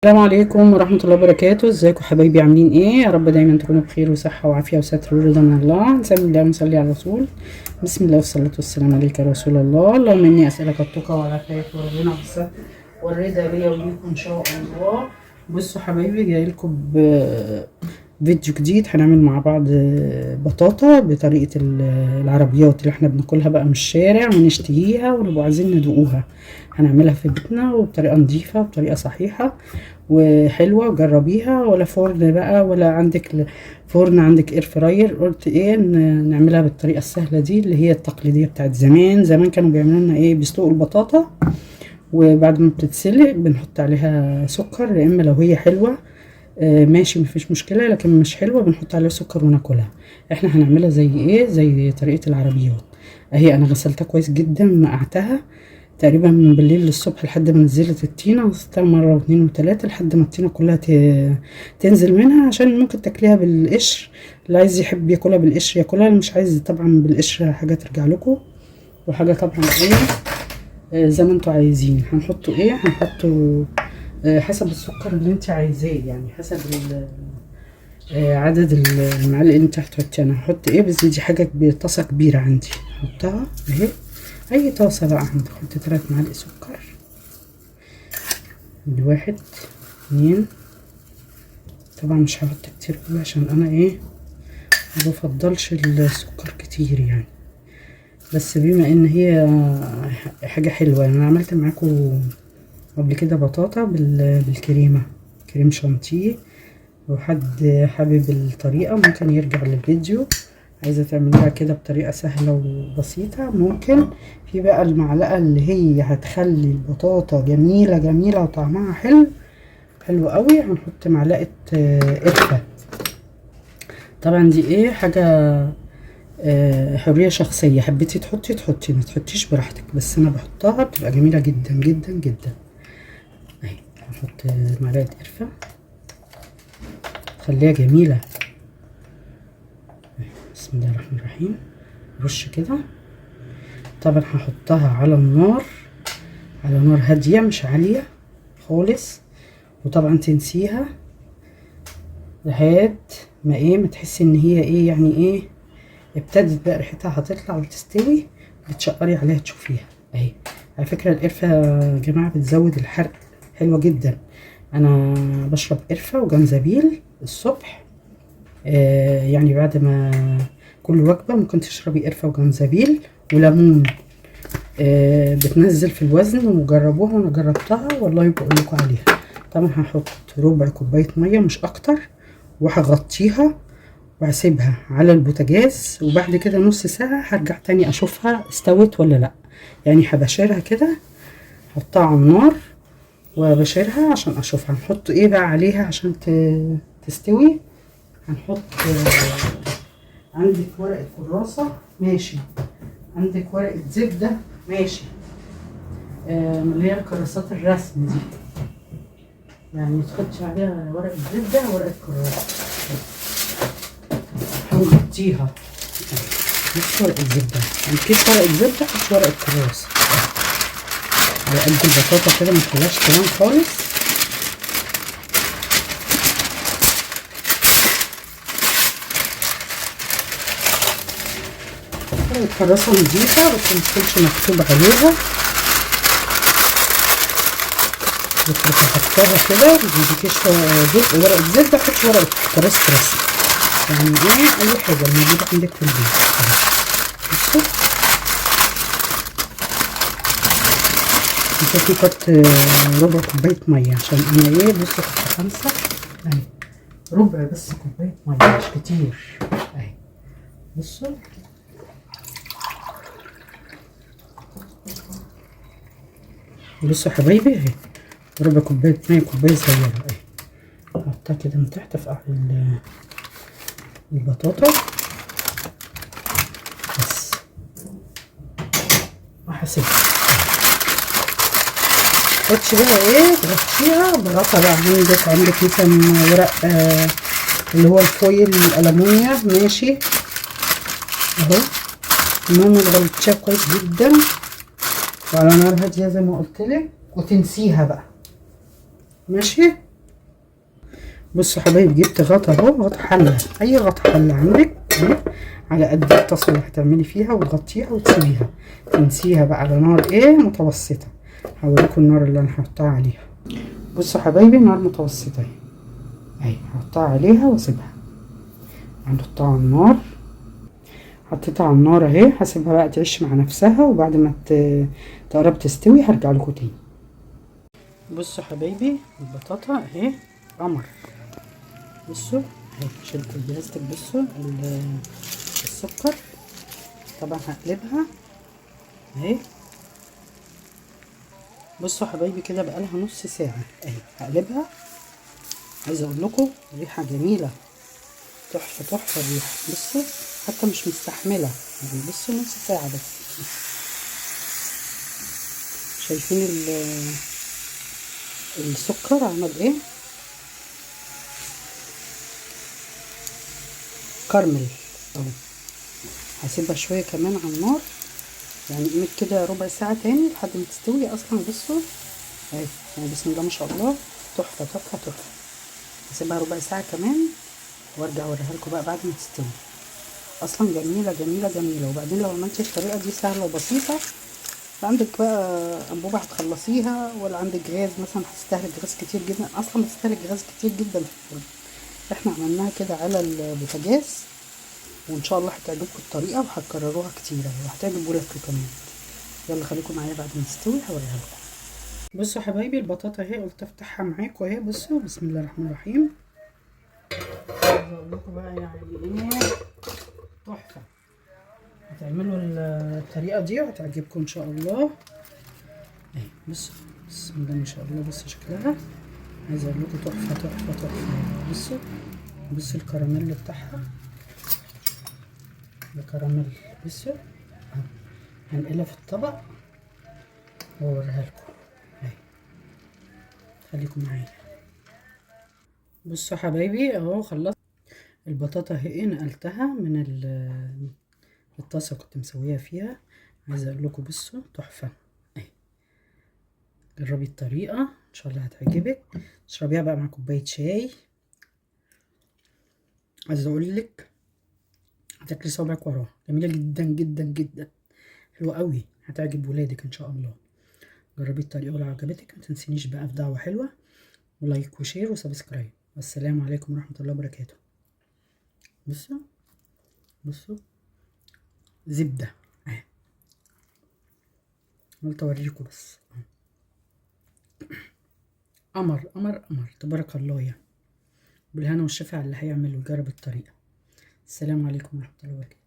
السلام عليكم ورحمة الله وبركاته. ازيكم حبايبي؟ عاملين ايه؟ يا رب دايما تكونوا بخير وصحة وعافية وستر ورضا من الله. بسم الله ونصلي على الرسول. بسم الله والصلاة والسلام عليك يا رسول الله. اللهم اني اسألك التقى والعافية والغنى والستر والرضا ليا وليكم ان شاء الله. بصوا حبايبي، جاي لكم فيديو جديد. هنعمل مع بعض بطاطا بطريقة العربيات اللي احنا بناكلها بقى من الشارع ونشتهيها ونبقى عايزين ندوقوها. هنعملها في بيتنا وبطريقة نظيفة وبطريقة صحيحة وحلوة. جربيها. ولا فرن بقى ولا عندك فرن، عندك اير فراير، قلت ايه نعملها بالطريقة السهلة دي اللي هي التقليدية بتاعت زمان. زمان كانوا بيعملوا لنا ايه؟ بيسلقوا البطاطا وبعد ما بتتسلق بنحط عليها سكر، يا اما لو هي حلوة ماشي مفيش مشكلة، لكن مش حلوة بنحط عليها سكر وناكلها. احنا هنعملها زي ايه؟ زي طريقة العربيات. اهي انا غسلتها كويس جدا ونقعتها تقريبا من بالليل للصبح لحد ما نزلت الطينة. غسلتها مرة واتنين وتلاتة لحد ما الطينة كلها تنزل منها، عشان ممكن تاكليها بالقشر. اللي عايز يحب ياكلها بالقشر ياكلها، اللي مش عايز طبعا بالقشر حاجة ترجع لكم، وحاجة طبعا ايه زي ما انتوا عايزين. هنحطوا ايه؟ هنحطوا حسب السكر اللي انت عايزاه، يعني حسب عدد المعالق اللي انت هتحطي. انا هحط ايه؟ بس دي حاجه طاسه كبيره عندي، هحطها اهي. اي طاسه بقى عندي. احط 3 معالق سكر، دي 1 2. طبعا مش هحط كتير قوي عشان انا ايه ما بفضلش السكر كتير يعني، بس بما ان هي حاجه حلوه. يعني انا عملت معاكم قبل كده بطاطا بالكريمه، كريم شانتيه. لو حد حابب الطريقة ممكن يرجع للفيديو. عايزة تعمليها كده بطريقة سهلة وبسيطة ممكن. في بقى المعلقة اللي هي هتخلي البطاطا جميلة جميلة وطعمها حلو حلو قوي. هنحط معلقة قرفة. طبعا دي ايه حاجة حرية شخصية، حبيتي تحطي ما تحطيش براحتك، بس انا بحطها بتبقى جميلة جدا جدا جدا. اهي هنحط معلقة قرفة خليها جميلة. بسم الله الرحمن الرحيم. رش كده. طبعا هحطها على النار، على نار هادية مش عالية خالص. وطبعا تنسيها لحد ما تحسي ان هي ايه يعني ايه ابتدت بقى ريحتها هتطلع وتستوي، بتشقري عليها تشوفيها اهي. على فكرة القرفة يا جماعة بتزود الحرق، حلوة جدا. انا بشرب قرفة وجنزبيل الصبح، يعني بعد ما كل وجبة ممكن تشربي قرفة وجنزبيل وليمون. بتنزل في الوزن، وجربوها وانا جربتها والله بقول لكم عليها. طبعا هحط ربع كوباية مية مش اكتر، وهغطيها وهسيبها على البوتاجاز، وبعد كده نص ساعة هرجع تاني اشوفها استوت ولا لا. يعني هبشرها كده، احطها على النار وبشرها عشان اشوفها. هنحط ايه بقى عليها عشان تستوي؟ هنحط عندك ورقة كراسة ماشي، عندك ورقة زبدة ماشي، اللي هي الكراسات الرسم دي، يعني تحطي عليها ورقة زبدة ورقة كراسة. هنغطيها مش ورقة زبدة، مكيس ورقة زبدة مش ورقة كراسة، على قد البطاطا كده متخليهاش كمان خالص. الكراسة نضيفة بس متكونش مكتوب عليها، بتحطها كده متديكيش جزء ورقة زبدة، حطش ورقة كراسة رسم، يعني ايه اي حاجة موجودة عندك في البيت. بصوا نحط فقط ربع كوباية مية عشان انا ايه. بصوا حط 5 اهي، ربع بس كوباية مية مش كتير اهي. بصوا بصوا حبايبي اهي، ربع كوباية مية، كوباية صغيرة اهي. احطها كده من تحت في قعر البطاطا بس، وهسيبها. تحطي بقى ايه؟ تغطيها بغطا بقى. عندك مثلا ورق اللي هو الفويل الألمونيا ماشي اهو. المهم تغطيها كويس جدا وعلى نار هادية زي ما قلتلك، وتنسيها بقى ماشي. بصوا حبايبي، جبت غطا اهو، غطا حله، اي غطا حله عندك اهي، على قد الطاسه اللي هتعملي فيها، وتغطيها وتسيبيها، تنسيها بقى على نار متوسطه. هوريكم النار اللي انا هحطها عليها. بصوا حبايبي، نار متوسطه اهي، هحطها عليها واسيبها. هنحطها على النار، حطيتها على النار اهي، هسيبها بقى تعيش مع نفسها، وبعد ما تقرب تستوي هرجع لكم تاني. بصوا حبايبي، البطاطا اهي قمر. بصوا اهي، شلت البلاستيك. بصوا السكر. طبعا هقلبها اهي. بصوا حبايبي، كده بقالها نص ساعه اهي، هقلبها. عايزه اقول لكم ريحه جميله، تحفه تحفه الريحه. بصوا حتى مش مستحمله يعني. بصوا نص ساعه بس. شايفين السكر عمل ايه؟ كرمل اهو. هسيبها شويه كمان على النار، يعني قيمة كده ربع ساعة تاني لحد ما تستوي اصلا. بصوا اهي، يعني بسم الله ما شاء الله، تحفة تحفة تحفة. هسيبها ربع ساعة كمان وارجع اوريها لكم بقى بعد ما تستوي. اصلا جميلة جميلة جميلة. وبعدين لو عملتي الطريقة دي سهلة وبسيطة، لا عندك بقى انبوبة هتخلصيها، ولا عندك غاز مثلا هتستهلك غاز كتير جدا. اصلا بتستهلك غاز كتير جدا في الفرن. احنا عملناها كده على البوتاجاز، وان شاء الله هتعجبكم الطريقة وهتكرروها كتير وهتعجب ولادكم كمان. يلا خليكم معايا بعد ما تستوي هوريها لكم. بصوا حبايبي، البطاطا اهي، قلت افتحها معاكم اهي. بصوا بسم الله الرحمن الرحيم. عايزه اقول لكم بقى يعني ايه، تحفه. هتعملوا الطريقه دي وهتعجبكم ان شاء الله اهي. بصوا بسم الله ما شاء الله، بصوا شكلها. عايزه اقول لكم تحفه تحفه تحفه. بصوا بصوا الكراميل بتاعها، الكراميل. بصوا اهو، هنقلها في الطبق واوريها لكم اهي. خليكم معايا. بصوا حبايبي اهو، خلصت البطاطا اهي، نقلتها من الطاسه كنت مسويها فيها. عايزه اقول لكم بصوا تحفه اهي. جربي الطريقه ان شاء الله هتعجبك. اشربيها بقى مع كوبايه شاي. عايزه اقول لك هتاكلي صوابعك وراها. جميله جدا جدا جدا، حلوه قوي، هتعجب ولادك ان شاء الله. جربي الطريقه، ولو عجبتك ما تنسينيش بقى في دعوه حلوه ولايك وشير وسبسكرايب. والسلام عليكم ورحمه الله وبركاته. بصوا بصوا زبده اهي، قلت اوريكم بس. قمر قمر قمر، تبارك الله يعني. بالهنا والشفا على اللي هيعمل ويجرب الطريقة. السلام عليكم ورحمة الله وبركاته.